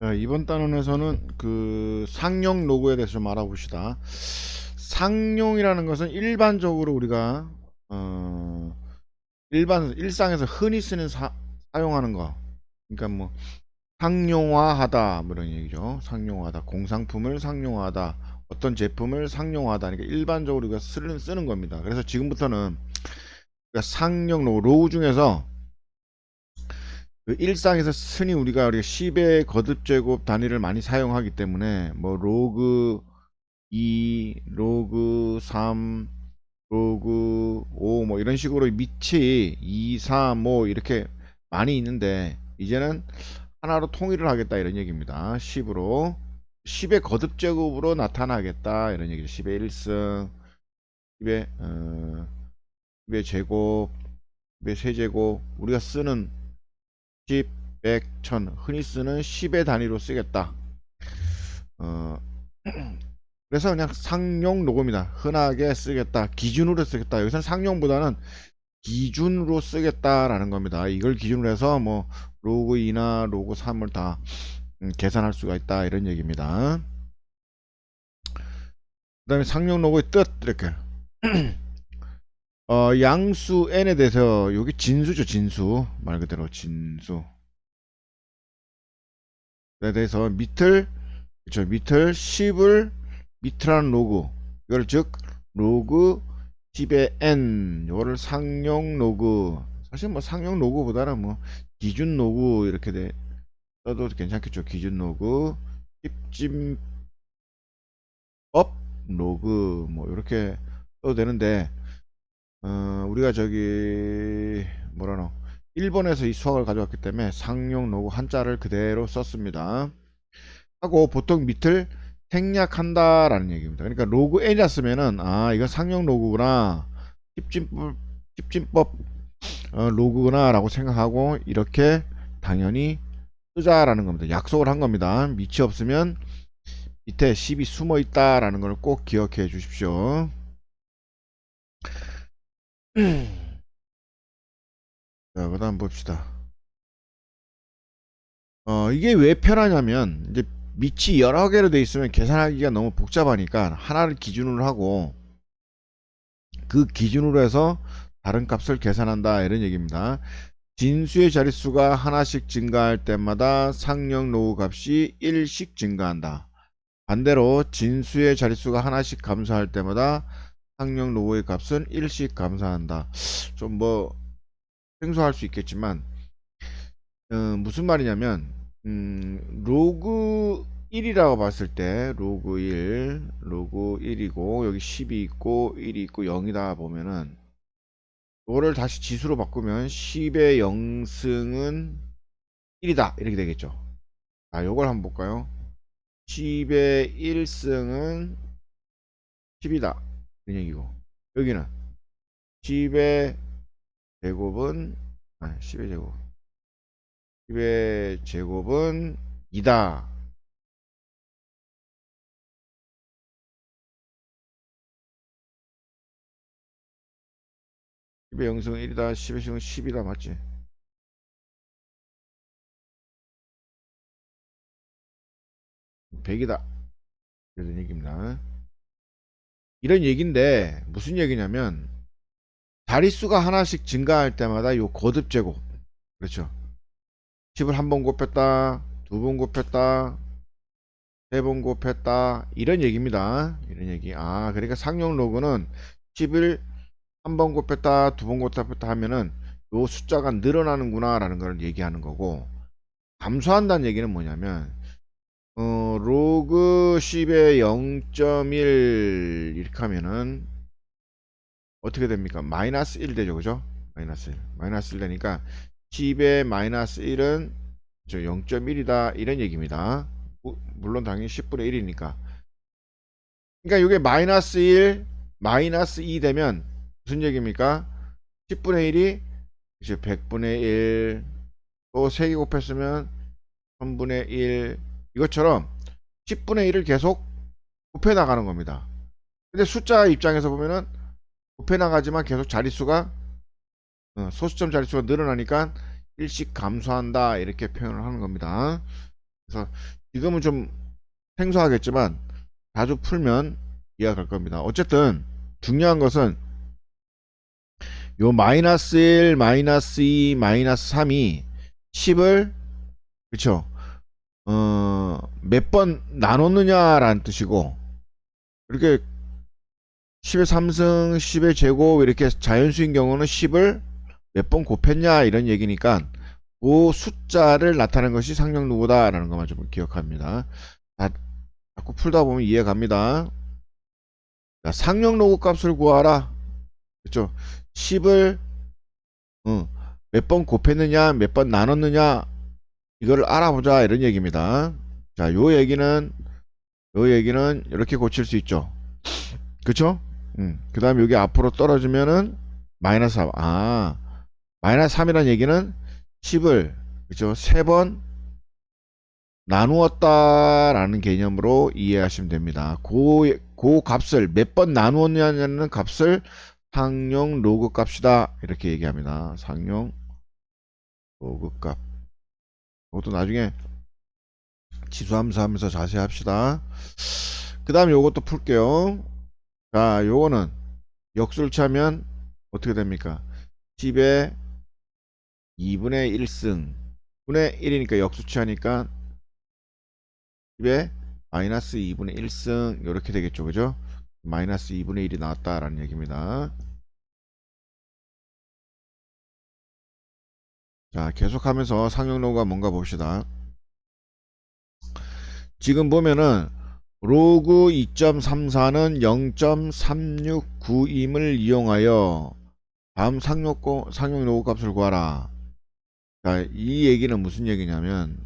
자, 이번 단원에서는 그 상용 로그에 대해서 좀 알아봅시다. 상용이라는 것은 일반적으로 우리가 일상에서 흔히 쓰는 사용하는 거. 그러니까 뭐 상용화하다 뭐 이런 얘기죠. 상용화하다. 공상품을 상용화하다. 어떤 제품을 상용화하다. 그러니까 일반적으로 우리가 쓰는 겁니다. 그래서 지금부터는 그러니까 상용 로그 중에서 그 일상에서 흔히 우리가 10의 거듭제곱 단위를 많이 사용하기 때문에 뭐 로그 2, 로그 3, 로그 5 뭐 이런 식으로 밑이 2, 3, 5 이렇게 많이 있는데 이제는 하나로 통일을 하겠다 이런 얘기입니다. 10으로 10의 거듭제곱으로 나타나겠다 이런 얘기죠. 10의 1승, 10의 10의 제곱, 10의 세제곱 우리가 쓰는 10, 100, 1000 흔히 쓰는 10의 단위로 쓰겠다. 어, 그래서 그냥 상용 로고입니다. 흔하게 쓰겠다. 기준으로 쓰겠다. 여기서는 상용보다는 기준으로 쓰겠다라는 겁니다. 이걸 기준으로 해서 뭐 로그 2나 로그 3을 다 계산할 수가 있다. 이런 얘기입니다. 그 다음에 상용 로고의 뜻 이렇게 양수 n에 대해서 여기 진수죠. 진수 말 그대로 진수에 대해서 밑을 10을 밑이라는 로그 이걸 즉 로그 10의 n 요거를 상용 로그 사실 뭐 상용 로그보다는 뭐 기준 로그 이렇게 써도 괜찮겠죠. 기준 로그 10진법 로그 뭐 이렇게 써도 되는데 우리가 저기 뭐라노 일본에서 이 수학을 가져왔기 때문에 상용 로그 한자를 그대로 썼습니다. 하고 보통 밑을 생략한다라는 얘기입니다. 그러니까 로그 n이라 쓰면은 아 이건 상용 로그구나 십진법 로그구나라고 생각하고 이렇게 당연히 쓰자라는 겁니다. 약속을 한 겁니다. 밑이 없으면 밑에 10이 숨어 있다라는 걸 꼭 기억해 주십시오. 자, 그다음 봅시다. 이게 왜 편하냐면 이제 밑이 여러 개로 돼 있으면 계산하기가 너무 복잡하니까 하나를 기준으로 하고 그 기준으로 해서 다른 값을 계산한다 이런 얘기입니다. 진수의 자릿수가 하나씩 증가할 때마다 상용 로우 값이 1씩 증가한다. 반대로 진수의 자릿수가 하나씩 감소할 때마다 상용 로우의 값은 1씩 감소한다. 좀 뭐 생소할 수 있겠지만 무슨 말이냐면 로그 1이라고 봤을 때 로그 1이고 여기 10이 있고 1이 있고 0이다 보면은 이거를 다시 지수로 바꾸면 10의 0승은 1이다 이렇게 되겠죠. 자, 요걸 한번 볼까요? 10의 1승은 10이다 이런 얘기고 여기는 10의 제곱은 10의 제곱 10의 제곱은 2다. 10의 0승은 1이다. 10의 승은 10이다 맞지? 100이다. 이런 얘기입니다. 이런 얘기인데 무슨 얘기냐면 자릿수가 하나씩 증가할 때마다 요 거듭 제곱 그렇죠. 10을 한 번 곱했다, 두 번 곱했다, 세 번 곱했다 이런 얘기입니다. 이런 얘기. 아 그러니까 상용 로그는 10을 한 번 곱했다, 두 번 곱했다 하면은 요 숫자가 늘어나는구나 라는 걸 얘기하는 거고 감소한다는 얘기는 뭐냐면 로그 10의 0.1 이렇게 하면은 어떻게 됩니까? 마이너스 1 되죠. 그죠? 마이너스 1. 마이너스 1 되니까 10의 마이너스 1은 0.1이다. 이런 얘기입니다. 물론 당연히 10분의 1이니까. 그러니까 이게 마이너스 1, 마이너스 2 되면 무슨 얘기입니까? 10분의 1이 이제 100분의 1, 또 3개 곱했으면 1000분의 1 이것처럼 10분의 1을 계속 곱해 나가는 겁니다. 근데 숫자 입장에서 보면은 곱해 나가지만 계속 자릿수가 소수점 자릿수가 늘어나니까 일씩 감소한다 이렇게 표현을 하는 겁니다. 그래서 지금은 좀 생소하겠지만 자주 풀면 이해가 갈 겁니다. 어쨌든 중요한 것은 요 마이너스 1, 마이너스 2, 마이너스 3이 10을 그쵸 몇 번 나눴느냐라는 뜻이고 이렇게 10의 3승, 10의 제곱 이렇게 자연수인 경우는 10을 몇 번 곱했냐 이런 얘기니까 그 숫자를 나타내는 것이 상용 로그다라는 것만 좀 기억합니다. 자, 자꾸 풀다 보면 이해 갑니다. 자, 상용 로그 값을 구하라. 그렇죠? 10을 몇 번 곱했느냐, 몇 번 나눴느냐 이거를 알아보자 이런 얘기입니다. 자, 요 얘기는 이렇게 고칠 수 있죠. 그쵸? 그 다음에 여기 앞으로 떨어지면은 마이너스 3. 아, 마이너스 3이라는 얘기는 10을 그죠? 3번 나누었다라는 개념으로 이해하시면 됩니다. 그 값을 몇 번 나누었냐는 값을 상용 로그 값이다. 이렇게 얘기합니다. 상용 로그 값. 이것도 나중에 지수함수 하면서 자세히 합시다. 그 다음에 요것도 풀게요. 자, 요거는 역수를 취하면 어떻게 됩니까? 10의 2분의 1승 분의 1이니까 역수 취하니까 10의 마이너스 2분의 1승 이렇게 되겠죠. 그죠? 마이너스 2분의 1이 나왔다라는 얘기입니다. 자, 계속하면서 상용로가 뭔가 봅시다. 지금 보면은 로그 2.34는 0.369임을 이용하여 다음 상용로그 값을 구하라. 자, 이 얘기는 무슨 얘기냐면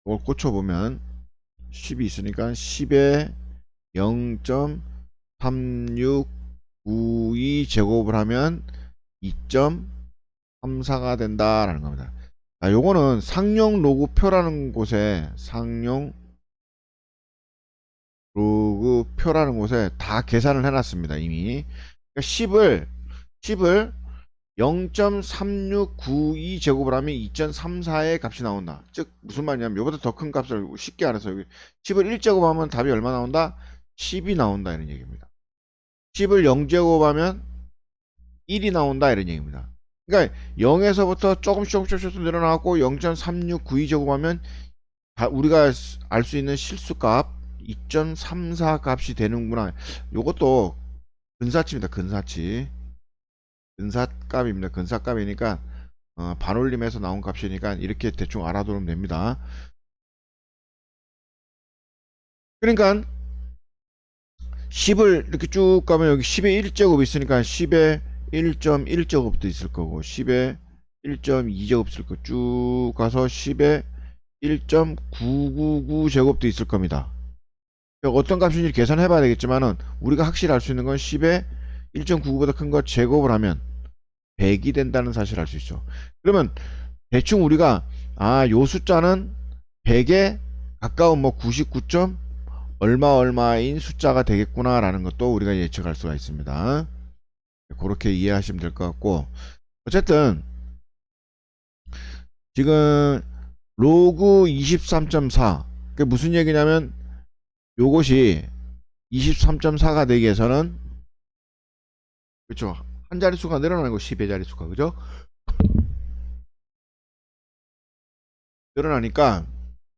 이걸 꽂혀보면 10이 있으니까 10에 0.3692 제곱을 하면 2.34가 된다라는 겁니다. 자, 요거는 상용 로그표라는 곳에 다 계산을 해놨습니다. 이미. 그러니까 10을 0.3692 제곱을 하면 2.34의 값이 나온다. 즉 무슨 말이냐면 이보다 더 큰 값을 쉽게 알아서 여기 10을 1제곱하면 답이 얼마 나온다? 10이 나온다 이런 얘기입니다. 10을 0제곱하면 1이 나온다 이런 얘기입니다. 그러니까 0에서부터 조금씩 늘어나고 0.3692 제곱하면 우리가 알 수 있는 실수값 2.34 값이 되는구나. 요것도 근사치입니다. 근사값입니다. 근사값이니까 반올림에서 나온 값이니까 이렇게 대충 알아두면 됩니다. 그러니까 10을 이렇게 쭉 가면 여기 10의 1제곱 있으니까 10의 1.1제곱도 있을 거고 10의 1.2제곱 있을 거 쭉 가서 10의 1.999 제곱도 있을 겁니다. 어떤 값인지 계산해 봐야 되겠지만은 우리가 확실히 알 수 있는 건 10의 1.99보다 큰 거 제곱을 하면 100이 된다는 사실을 알 수 있죠. 그러면 대충 우리가 요 숫자는 100에 가까운 뭐 99점 얼마인 숫자가 되겠구나라는 것도 우리가 예측할 수가 있습니다. 그렇게 이해하시면 될 것 같고 어쨌든 지금 로그 23.4 그게 무슨 얘기냐면 요것이 23.4가 되기 위해서는 그렇죠. 한 자릿수가 늘어나는 거 10의 자릿수가 그죠? 늘어나니까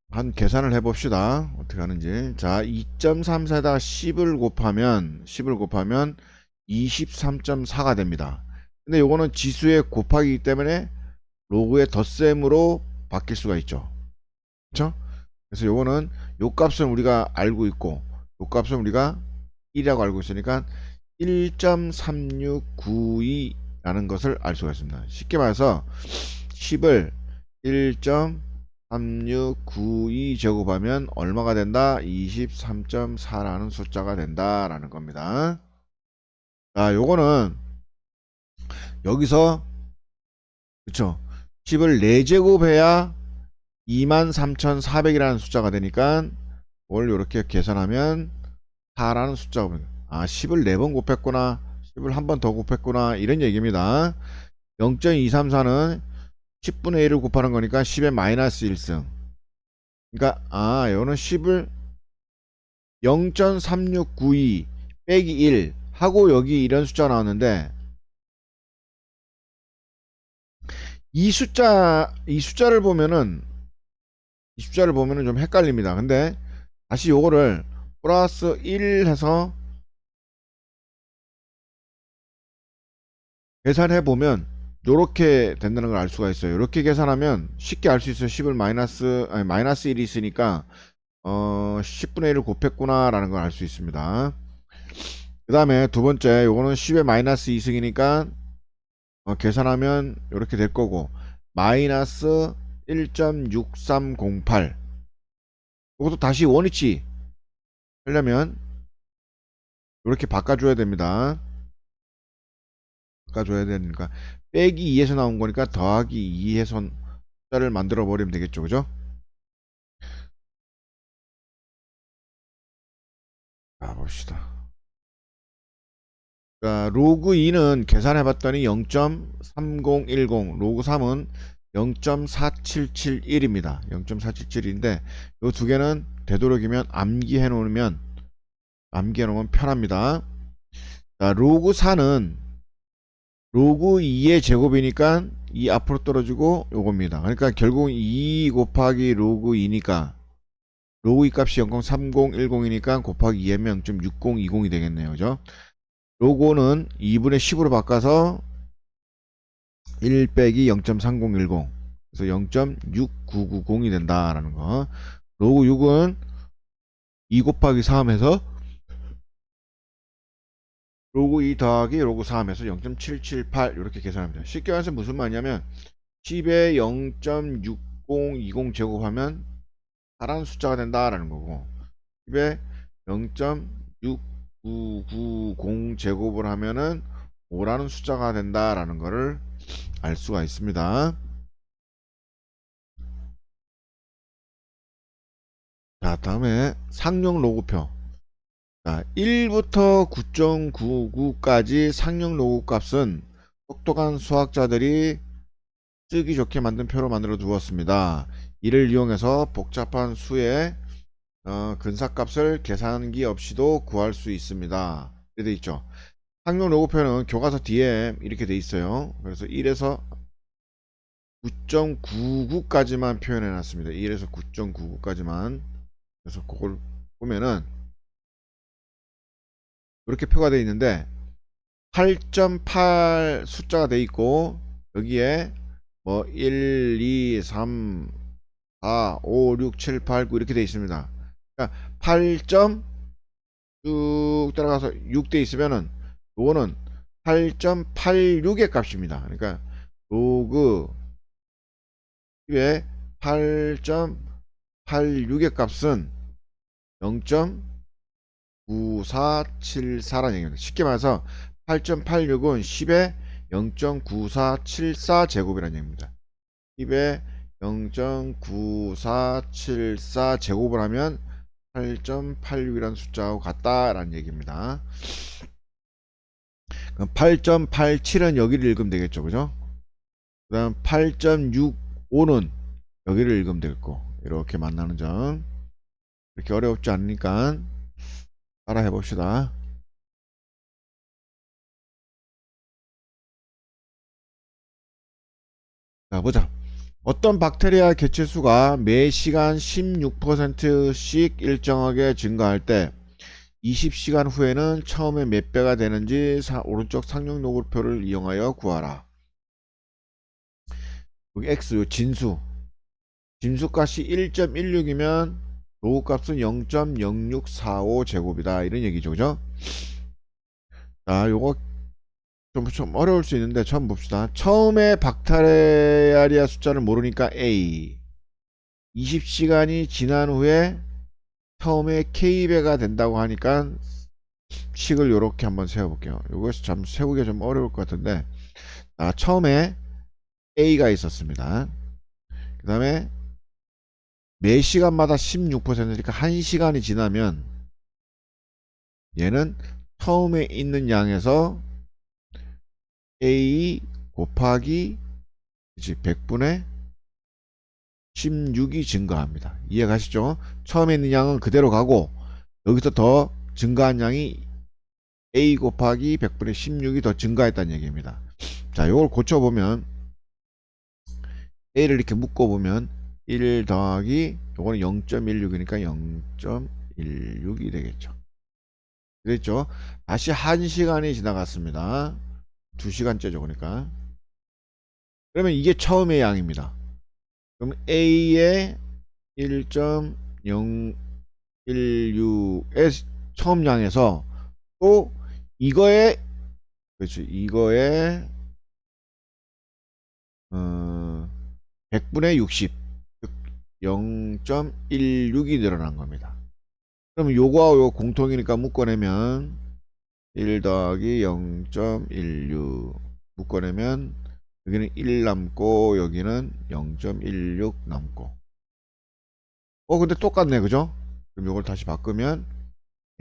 한 계산을 해봅시다. 어떻게 하는지. 자, 2.34에다가 10을 곱하면 23.4가 됩니다. 근데 요거는 지수의 곱하기이기 때문에 로그의 덧셈으로 바뀔 수가 있죠. 그렇죠? 그래서 요거는 요 값은 우리가 알고 있고 요 값은 우리가 1이라고 알고 있으니까 1.3692라는 것을 알 수가 있습니다. 쉽게 말해서 10을 1.3692 제곱하면 얼마가 된다? 23.4라는 숫자가 된다라는 겁니다. 자, 요거는 여기서 그쵸? 10을 4제곱해야 23,400이라는 숫자가 되니까 뭘 이렇게 계산하면 4라는 숫자가 보입니다. 10을 4번 곱했구나. 10을 한 번 더 곱했구나. 이런 얘기입니다. 0.234는 10분의 1을 곱하는 거니까 10의 마이너스 1승. 그러니까 요거는 10을 0.3692 빼기 1 하고 여기 이런 숫자가 나왔는데 이 숫자를 보면은 좀 헷갈립니다. 근데 다시 요거를 플러스 1 해서 계산해 보면 요렇게 된다는 걸 알 수가 있어요. 이렇게 계산하면 쉽게 알 수 있어요. 10을 마이너스 1이 있으니까 10분의 1을 곱했구나 라는 걸 알 수 있습니다. 그 다음에 두 번째 요거는 10의 마이너스 2승이니까 계산하면 이렇게 될 거고 마이너스 1.6308 이것도 다시 원위치 하려면 이렇게 바꿔줘야 됩니다. 바꿔줘야 되니까 빼기 2에서 나온 거니까 더하기 2에서 숫자를 만들어 버리면 되겠죠. 그죠? 자 봅시다. 그러니까 로그 2는 계산해 봤더니 0.3010 로그 3은 0.4771입니다. 0.477인데 이 두 개는 되도록이면 암기해 놓으면 편합니다. 자, 로그 4는 로그 2의 제곱이니까 이 앞으로 떨어지고 요겁니다. 그러니까 결국 2 곱하기 로그 2니까 로그 2 값이 0.3010이니까 곱하기 2하면 0.6020이 되겠네요. 그죠? 로고는 2분의 10으로 바꿔서 1 빼기 0.3010 그래서 0.6990이 된다라는 거. 로그 6은 2 곱하기 3에서 로그 2 더하기 로그 3에서 0.778 이렇게 계산합니다. 쉽게 말해서 무슨 말이냐면 10에 0.6020 제곱하면 다른 숫자가 된다라는 거고 10에 0.6990 제곱을 하면은 5라는 숫자가 된다라는 거를 알 수가 있습니다. 자, 다음에 상용 로그표. 자, 1부터 9.99까지 상용 로그 값은 똑똑한 수학자들이 쓰기 좋게 만든 표로 만들어 두었습니다. 이를 이용해서 복잡한 수의 근사값을 계산기 없이도 구할 수 있습니다. 이렇게 돼 있죠. 상용 로그표는 교과서 뒤에 이렇게 돼 있어요. 그래서 1에서 9.99까지만 표현해 놨습니다. 1에서 9.99까지만. 그래서 그걸 보면은 이렇게 표가 되어 있는데 8.8 숫자가 되어 있고 여기에 뭐 1, 2, 3, 4, 5, 6, 7, 8, 9 이렇게 되어 있습니다. 그러니까 8점 쭉 따라가서 6 돼 있으면은 요거는 8.86의 값입니다. 그러니까 로그 10의 8.86의 값은 0.9474라는 얘기입니다. 쉽게 말해서 8.86은 10의 0.9474 제곱이라는 얘기입니다. 10의 0.9474 제곱을 하면 8.86이라는 숫자하고 같다라는 얘기입니다. 그럼 8.87은 여기를 읽으면 되겠죠. 그죠? 그 다음 8.65는 여기를 읽으면 되겠고 이렇게 만나는 점 이렇게 어렵지 않으니까 따라 해봅시다. 자 보자. 어떤 박테리아 개체수가 매 시간 16%씩 일정하게 증가할 때 20시간 후에는 처음에 몇 배가 되는지 오른쪽 상용 로그표를 이용하여 구하라. 여기 x 진수값이 1.16이면 로그값은 0.0645 제곱이다 이런 얘기죠. 그죠? 자 요거 좀 어려울 수 있는데 처음 봅시다. 처음에 박테리아 숫자를 모르니까 A 20시간이 지난 후에 처음에 K배가 된다고 하니까 식을 요렇게 한번 세워볼게요. 이것이 참 세우기가 좀 어려울 것 같은데 처음에 A가 있었습니다. 그 다음에 매 시간마다 16%니까 1시간이 지나면 얘는 처음에 있는 양에서 A 곱하기 그치? 100분의 16이 증가합니다. 이해가시죠? 처음에 있는 양은 그대로 가고 여기서 더 증가한 양이 A 곱하기 100분의 16이 더 증가했다는 얘기입니다. 자, 이걸 고쳐보면 A를 이렇게 묶어보면 1 더하기 요거는 0.16이니까 0.16이 되겠죠. 그랬죠? 다시 1시간이 지나갔습니다. 2시간째죠, 그러니까. 그러면 이게 처음의 양입니다. 그럼 A의 1.016의 처음 양에서 또 이거에 그렇지 이거에 100분의 60 0.16이 늘어난 겁니다. 그럼 요거하고 요거 공통이니까 묶어내면 1 더하기 0.16 묶어내면 여기는 1 남고 여기는 0.16 남고 근데 똑같네 그죠? 그럼 요걸 다시 바꾸면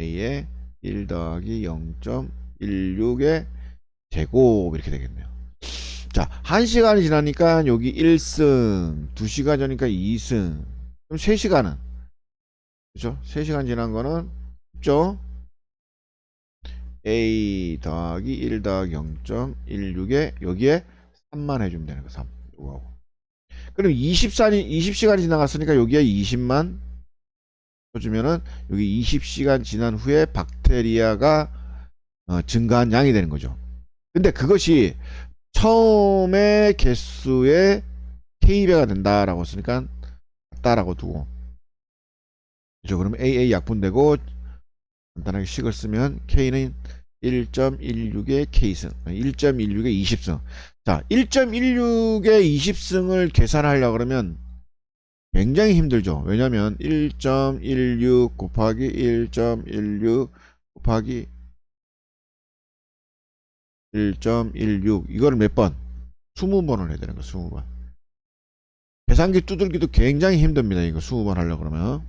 A의 1 더하기 0.16의 제곱 이렇게 되겠네요. 자, 1시간이 지나니까 여기 1승, 2시간 전이니까 2승. 그럼 3시간은? 그죠? 3시간 지난 거는 쉽죠? A 더하기 1 더하기 0.16에 여기에 3만 해주면 되는 거 3. 요거하고. 그럼 20시간이 지나갔으니까 여기에 20만 해주면은 여기 20시간 지난 후에 박테리아가 증가한 양이 되는 거죠. 근데 그것이 처음에 개수의 K배가 된다라고 했으니까 같다라고 두고 그죠? 그러면 AA 약분되고 간단하게 식을 쓰면 K는 1.16의 K승 1.16의 20승 자 1.16의 20승을 계산하려고 그러면 굉장히 힘들죠. 왜냐면 1.16 곱하기 1.16 곱하기 1.16 이거를 몇 번? 20번을 해야 되는 거 20번. 계산기 두들기도 굉장히 힘듭니다. 이거 20번 하려고 그러면.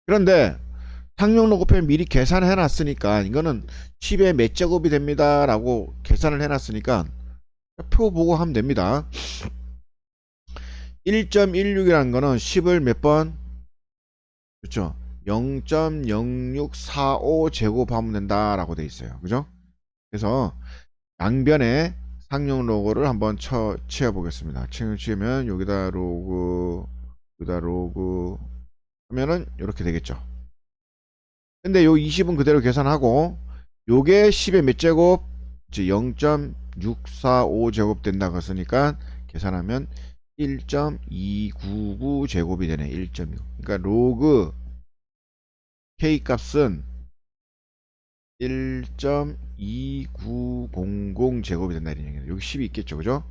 그런데 상용로 곱하면 미리 계산해 놨으니까 이거는 10의 몇 제곱이 됩니다 라고 계산을 해 놨으니까 표 보고 하면 됩니다. 1.16이라는 거는 10을 몇 번? 그렇죠. 0.0645 제곱하면 된다라고 돼 있어요. 그죠? 그래서 양변에 상용 로그를 한번 치워 보겠습니다. 치우면 여기다 로그 여기다 로그 하면은 이렇게 되겠죠. 근데 요 20은 그대로 계산하고 요게 10의 몇 제곱? 이제 0.645 제곱 된다고 했으니까 계산하면 1.299 제곱이 되네. 1.6. 그러니까 로그 K 값은 1.2900 제곱이 된다 이런 얘기예요. 여기 10이 있겠죠. 그죠?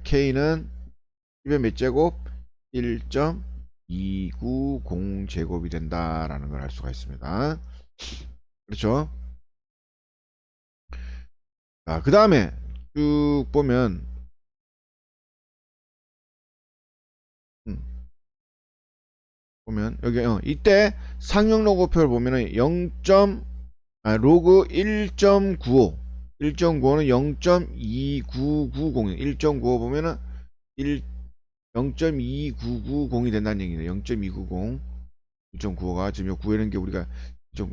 K는 10의 몇 제곱? 1.290 제곱이 된다라는 걸 알 수가 있습니다. 그렇죠? 자, 그 다음에 쭉 보면 음, 여기 이때 상용 로그표를 보면은 0. 로그 1.95 1.95는 0.2990 1.95 보면은 0.2990이 된다는 얘기네요. 0.290 1.95가 지금 요 구하는 게 우리가 좀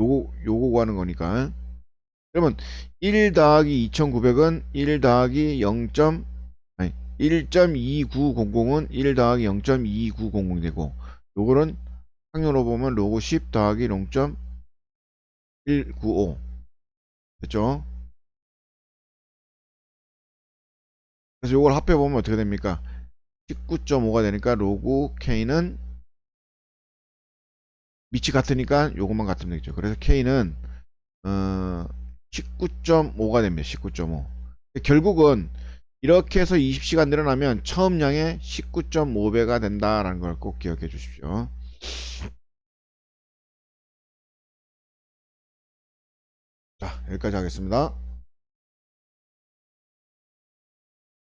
요거 구하는 거니까 그러면 1 더하기 2900은 1 더하기 0. 아니 1.2900은 1 더하기 0.2900이 되고 요거는 확률로 보면 로그 10 더하기 0.195 됐죠? 그래서 요걸 합해 보면 어떻게 됩니까? 19.5가 되니까 로그 K는 밑이 같으니까 요것만 같으면 되겠죠. 그래서 K는 19.5가 됩니다. 19.5. 결국은 이렇게 해서 20시간 늘어나면 처음 양의 19.5배가 된다라는 걸 꼭 기억해 주십시오. 자, 여기까지 하겠습니다.